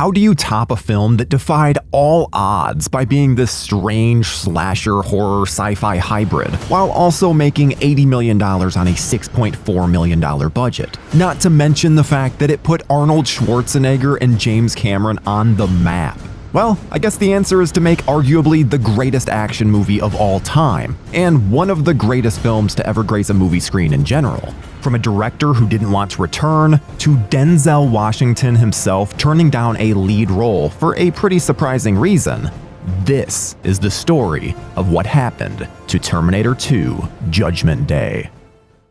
How do you top a film that defied all odds by being this strange slasher horror sci-fi hybrid, while also making $80 million on a $6.4 million budget? Not to mention the fact that it put Arnold Schwarzenegger and James Cameron on the map. Well, I guess the answer is to make arguably the greatest action movie of all time, and one of the greatest films to ever grace a movie screen in general. From a director who didn't want to return, to Denzel Washington himself turning down a lead role for a pretty surprising reason. This is the story of what happened to Terminator 2: Judgment Day.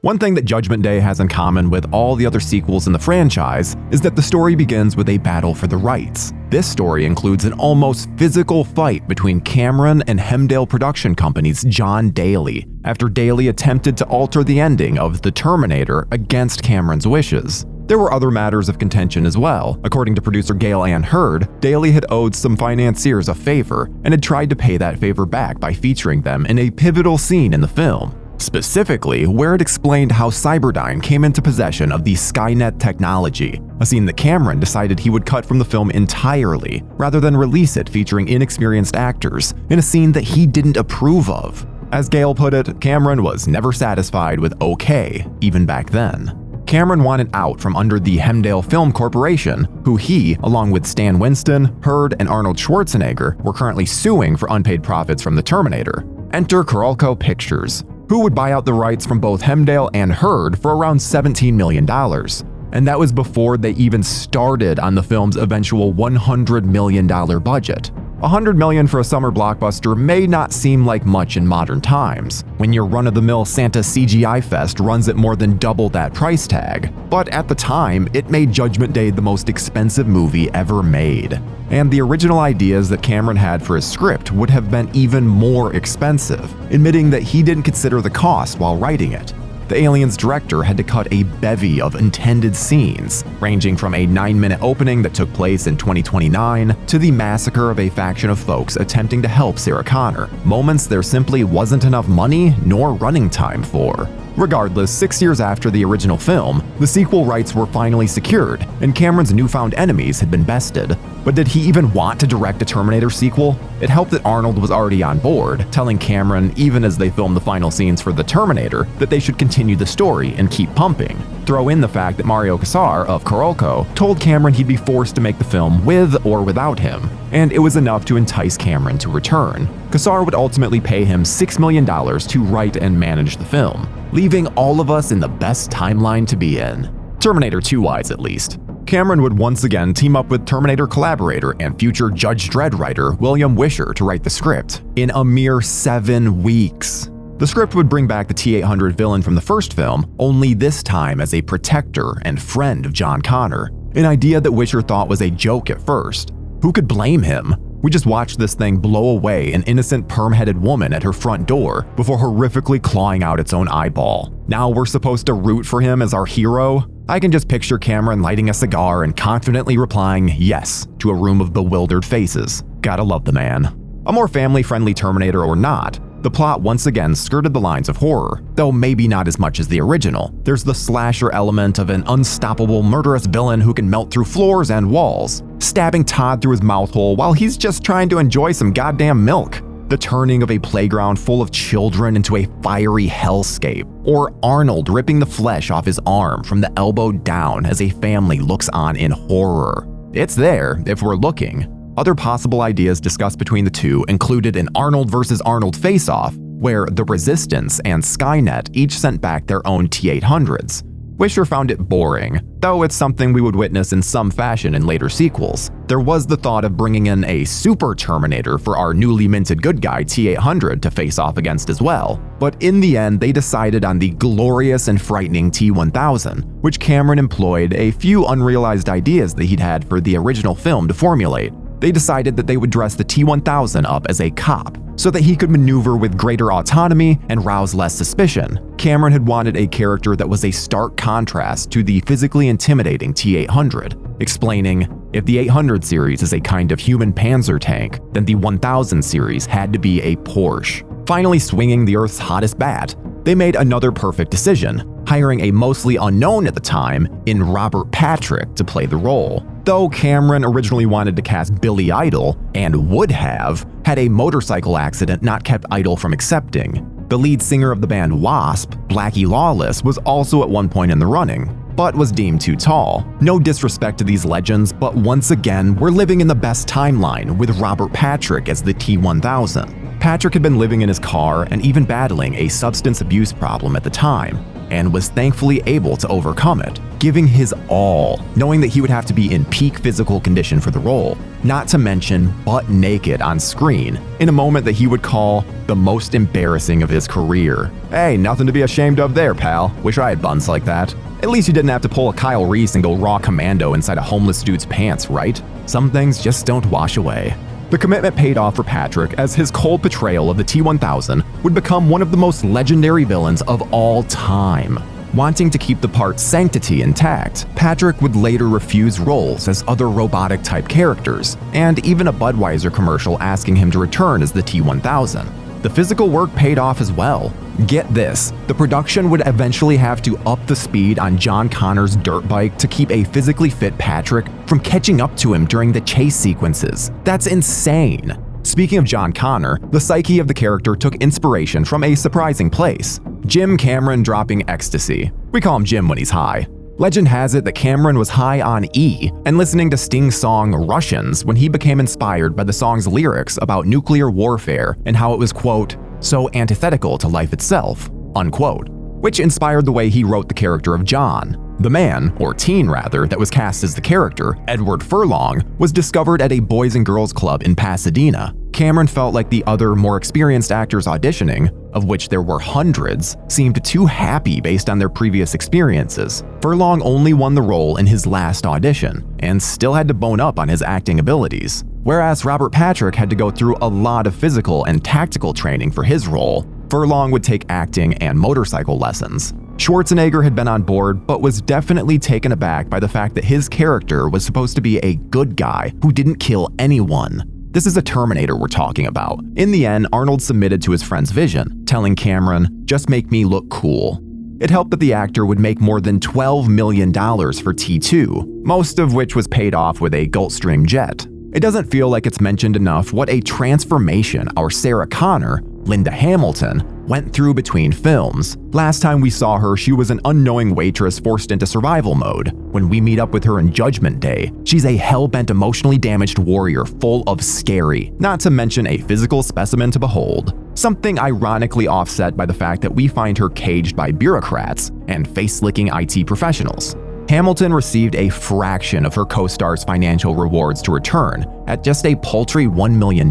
One thing that Judgment Day has in common with all the other sequels in the franchise is that the story begins with a battle for the rights. This story includes an almost physical fight between Cameron and Hemdale Production Company's John Daly, after Daly attempted to alter the ending of The Terminator against Cameron's wishes. There were other matters of contention as well. According to producer Gail Ann Hurd, Daly had owed some financiers a favor and had tried to pay that favor back by featuring them in a pivotal scene in the film. Specifically, where it explained how Cyberdyne came into possession of the Skynet technology, a scene that Cameron decided he would cut from the film entirely, rather than release it featuring inexperienced actors in a scene that he didn't approve of. As Gail put it, Cameron was never satisfied with okay, even back then. Cameron wanted out from under the Hemdale Film Corporation, who he, along with Stan Winston, Hurd, and Arnold Schwarzenegger, were currently suing for unpaid profits from The Terminator. Enter Carolco Pictures, who would buy out the rights from both Hemdale and Hurd for around $17 million. And that was before they even started on the film's eventual $100 million budget. $100 million for a summer blockbuster may not seem like much in modern times, when your run-of-the-mill Santa CGI fest runs at more than double that price tag. But at the time, it made Judgment Day the most expensive movie ever made. And the original ideas that Cameron had for his script would have been even more expensive, admitting that he didn't consider the cost while writing it. The Aliens director had to cut a bevy of intended scenes, ranging from a 9-minute opening that took place in 2029 to the massacre of a faction of folks attempting to help Sarah Connor, moments there simply wasn't enough money nor running time for. Regardless, 6 years after the original film, the sequel rights were finally secured, and Cameron's newfound enemies had been bested. But did he even want to direct a Terminator sequel? It helped that Arnold was already on board, telling Cameron, even as they filmed the final scenes for The Terminator, that they should continue the story and keep pumping. Throw in the fact that Mario Kassar of Carolco told Cameron he'd be forced to make the film with or without him, and it was enough to entice Cameron to return. Kassar would ultimately pay him $6 million to write and manage the film, leaving all of us in the best timeline to be in. Terminator 2-wise, at least. Cameron would once again team up with Terminator collaborator and future Judge Dredd writer William Wisher to write the script, in a mere 7 weeks. The script would bring back the T-800 villain from the first film, only this time as a protector and friend of John Connor, an idea that Wisher thought was a joke at first. Who could blame him? We just watched this thing blow away an innocent perm-headed woman at her front door before horrifically clawing out its own eyeball. Now we're supposed to root for him as our hero? I can just picture Cameron lighting a cigar and confidently replying yes to a room of bewildered faces. Gotta love the man. A more family-friendly Terminator or not, the plot once again skirted the lines of horror, though maybe not as much as the original. There's the slasher element of an unstoppable murderous villain who can melt through floors and walls, stabbing Todd through his mouth hole while he's just trying to enjoy some goddamn milk. The turning of a playground full of children into a fiery hellscape, or Arnold ripping the flesh off his arm from the elbow down as a family looks on in horror. It's there if we're looking. Other possible ideas discussed between the two included an Arnold vs. Arnold face-off, where the Resistance and Skynet each sent back their own T-800s. Wisher found it boring, though it's something we would witness in some fashion in later sequels. There was the thought of bringing in a super Terminator for our newly minted good guy T-800 to face off against as well, but in the end they decided on the glorious and frightening T-1000, which Cameron employed a few unrealized ideas that he'd had for the original film to formulate. They decided that they would dress the T-1000 up as a cop, so that he could maneuver with greater autonomy and rouse less suspicion. Cameron had wanted a character that was a stark contrast to the physically intimidating T-800, explaining, if the 800 series is a kind of human panzer tank, then the 1000 series had to be a Porsche. Finally swinging the Earth's hottest bat, they made another perfect decision, hiring a mostly unknown at the time in Robert Patrick to play the role. Though Cameron originally wanted to cast Billy Idol, and would have, had a motorcycle accident not kept Idol from accepting. The lead singer of the band Wasp, Blackie Lawless, was also at one point in the running, but was deemed too tall. No disrespect to these legends, but once again, we're living in the best timeline with Robert Patrick as the T-1000. Patrick had been living in his car and even battling a substance abuse problem at the time, and was thankfully able to overcome it, giving his all, knowing that he would have to be in peak physical condition for the role, not to mention butt naked on screen, in a moment that he would call the most embarrassing of his career. Hey, nothing to be ashamed of there, pal. Wish I had buns like that. At least you didn't have to pull a Kyle Reese and go raw commando inside a homeless dude's pants, right? Some things just don't wash away. The commitment paid off for Patrick, as his cold portrayal of the T-1000 would become one of the most legendary villains of all time. Wanting to keep the part's sanctity intact, Patrick would later refuse roles as other robotic-type characters, and even a Budweiser commercial asking him to return as the T-1000. The physical work paid off as well. Get this, the production would eventually have to up the speed on John Connor's dirt bike to keep a physically fit Patrick from catching up to him during the chase sequences. That's insane. Speaking of John Connor, the psyche of the character took inspiration from a surprising place: Jim Cameron dropping ecstasy. We call him Jim when he's high. Legend has it that Cameron was high on E and listening to Sting's song Russians when he became inspired by the song's lyrics about nuclear warfare and how it was, quote, so antithetical to life itself, unquote, which inspired the way he wrote the character of John. The man, or teen rather, that was cast as the character, Edward Furlong, was discovered at a Boys and Girls Club in Pasadena. Cameron felt like the other, more experienced actors auditioning, of which there were hundreds, seemed too happy based on their previous experiences. Furlong only won the role in his last audition, and still had to bone up on his acting abilities. Whereas Robert Patrick had to go through a lot of physical and tactical training for his role, Furlong would take acting and motorcycle lessons. Schwarzenegger had been on board, but was definitely taken aback by the fact that his character was supposed to be a good guy who didn't kill anyone. This is a Terminator we're talking about. In the end, Arnold submitted to his friend's vision, telling Cameron, just make me look cool. It helped that the actor would make more than $12 million for T2, most of which was paid off with a Gulfstream jet. It doesn't feel like it's mentioned enough what a transformation our Sarah Connor, Linda Hamilton, went through between films. Last time we saw her, she was an unknowing waitress forced into survival mode. When we meet up with her in Judgment Day, she's a hell-bent, emotionally damaged warrior full of scary, not to mention a physical specimen to behold. Something ironically offset by the fact that we find her caged by bureaucrats and face-licking IT professionals. Hamilton received a fraction of her co-star's financial rewards to return at just a paltry $1 million,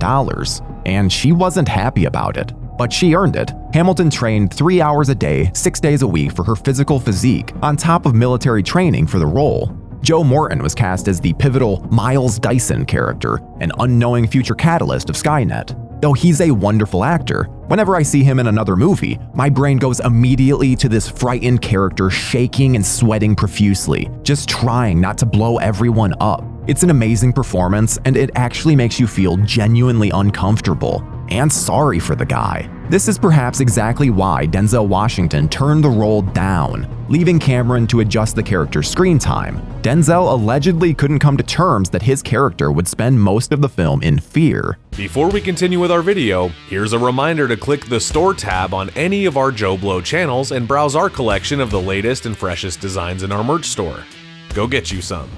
and she wasn't happy about it. But she earned it. Hamilton trained 3 hours a day, 6 days a week for her physical physique, on top of military training for the role. Joe Morton was cast as the pivotal Miles Dyson character, an unknowing future catalyst of Skynet. Though he's a wonderful actor, whenever I see him in another movie, my brain goes immediately to this frightened character shaking and sweating profusely, just trying not to blow everyone up. It's an amazing performance, and it actually makes you feel genuinely uncomfortable and sorry for the guy. This is perhaps exactly why Denzel Washington turned the role down, leaving Cameron to adjust the character's screen time. Denzel allegedly couldn't come to terms that his character would spend most of the film in fear. Before we continue with our video, here's a reminder to click the Store tab on any of our JoBlo channels and browse our collection of the latest and freshest designs in our merch store. Go get you some.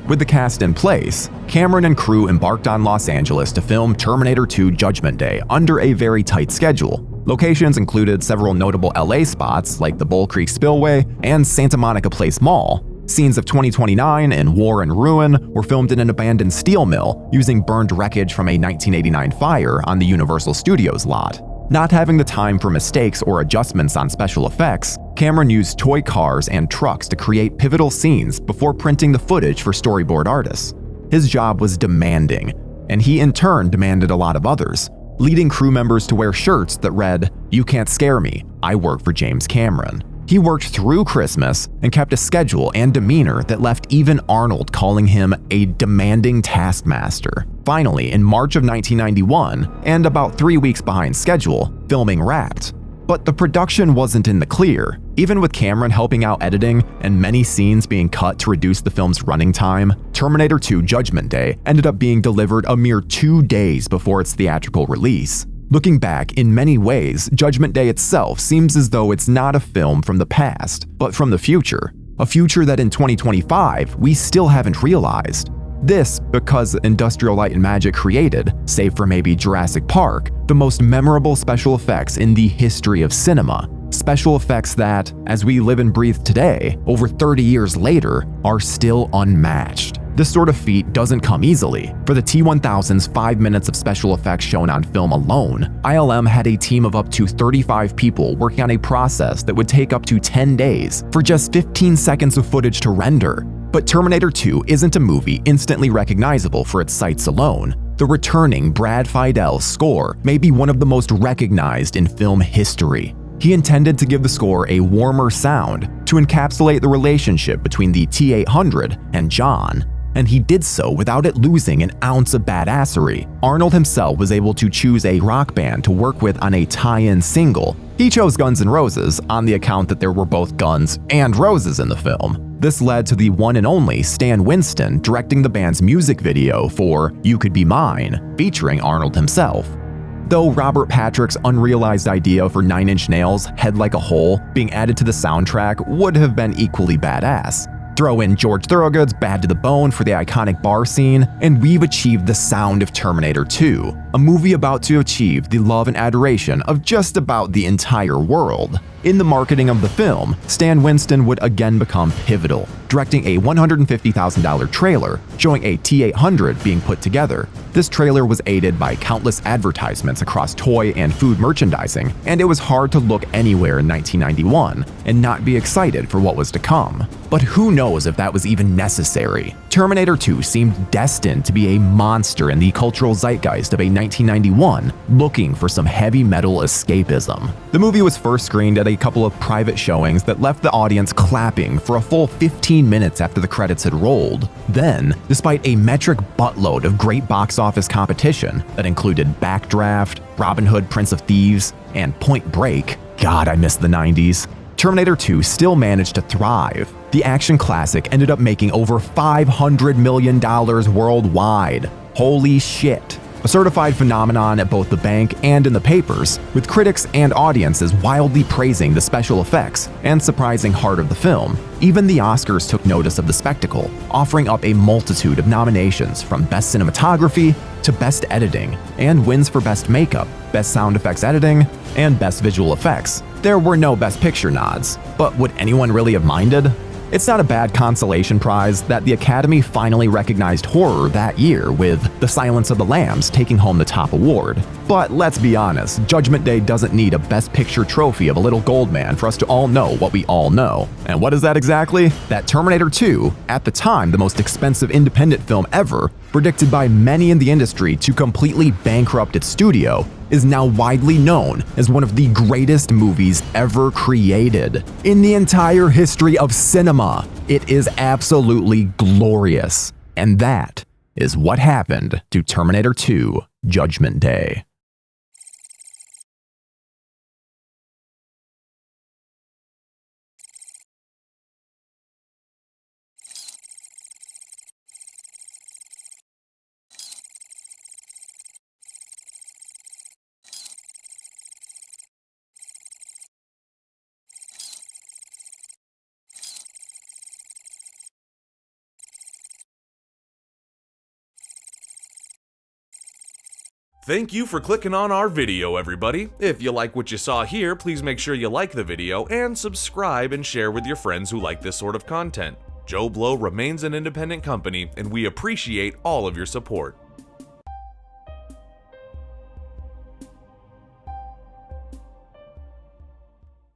With the cast in place, Cameron and crew embarked on Los Angeles to film Terminator 2 Judgment Day under a very tight schedule. Locations included several notable LA spots like the Bull Creek Spillway and Santa Monica Place Mall. Scenes of 2029 and War and Ruin were filmed in an abandoned steel mill using burned wreckage from a 1989 fire on the Universal Studios lot. Not having the time for mistakes or adjustments on special effects, Cameron used toy cars and trucks to create pivotal scenes before printing the footage for storyboard artists. His job was demanding, and he in turn demanded a lot of others, leading crew members to wear shirts that read, "You can't scare me, I work for James Cameron." He worked through Christmas and kept a schedule and demeanor that left even Arnold calling him a demanding taskmaster. Finally, in March of 1991, and about 3 weeks behind schedule, filming wrapped. But the production wasn't in the clear. Even with Cameron helping out editing and many scenes being cut to reduce the film's running time, Terminator 2 Judgment Day ended up being delivered a mere 2 days before its theatrical release. Looking back, in many ways, Judgment Day itself seems as though it's not a film from the past, but from the future. A future that in 2025, we still haven't realized. This because Industrial Light and Magic created, save for maybe Jurassic Park, the most memorable special effects in the history of cinema. Special effects that, as we live and breathe today, over 30 years later, are still unmatched. This sort of feat doesn't come easily. For the T-1000's 5 minutes of special effects shown on film alone, ILM had a team of up to 35 people working on a process that would take up to 10 days for just 15 seconds of footage to render. But Terminator 2 isn't a movie instantly recognizable for its sights alone. The returning Brad Feidel's score may be one of the most recognized in film history. He intended to give the score a warmer sound to encapsulate the relationship between the T-800 and John, and he did so without it losing an ounce of badassery. Arnold himself was able to choose a rock band to work with on a tie-in single. He chose Guns N' Roses on the account that there were both guns and roses in the film. This led to the one and only Stan Winston directing the band's music video for You Could Be Mine, featuring Arnold himself. Though Robert Patrick's unrealized idea for 9 Inch Nails' Head Like a Hole being added to the soundtrack would have been equally badass. Throw in George Thorogood's Bad to the Bone for the iconic bar scene, and we've achieved the sound of Terminator 2, a movie about to achieve the love and adoration of just about the entire world. In the marketing of the film, Stan Winston would again become pivotal, directing a $150,000 trailer showing a T-800 being put together. This trailer was aided by countless advertisements across toy and food merchandising, and it was hard to look anywhere in 1991 and not be excited for what was to come. But who knows if that was even necessary? Terminator 2 seemed destined to be a monster in the cultural zeitgeist of a 1991 looking for some heavy metal escapism. The movie was first screened at a couple of private showings that left the audience clapping for a full 15 minutes after the credits had rolled. Then, despite a metric buttload of great box office competition that included Backdraft, Robin Hood, Prince of Thieves, and Point Break, God, I miss the 90s, Terminator 2 still managed to thrive. The action classic ended up making over $500 million worldwide. Holy shit. A certified phenomenon at both the bank and in the papers, with critics and audiences wildly praising the special effects and surprising heart of the film. Even the Oscars took notice of the spectacle, offering up a multitude of nominations from Best Cinematography to Best Editing, and wins for Best Makeup, Best Sound Effects Editing, and Best Visual Effects. There were no Best Picture nods, but would anyone really have minded? It's not a bad consolation prize that the Academy finally recognized horror that year, with The Silence of the Lambs taking home the top award. But let's be honest, Judgment Day doesn't need a Best Picture trophy of a little gold man for us to all know what we all know. And what is that exactly? That Terminator 2, at the time the most expensive independent film ever, predicted by many in the industry to completely bankrupt its studio, is now widely known as one of the greatest movies ever created in the entire history of cinema. It is absolutely glorious. And that is what happened to Terminator 2: Judgment Day. Thank you for clicking on our video, everybody. If you like what you saw here, please make sure you like the video and subscribe and share with your friends who like this sort of content. JoBlo remains an independent company, and we appreciate all of your support.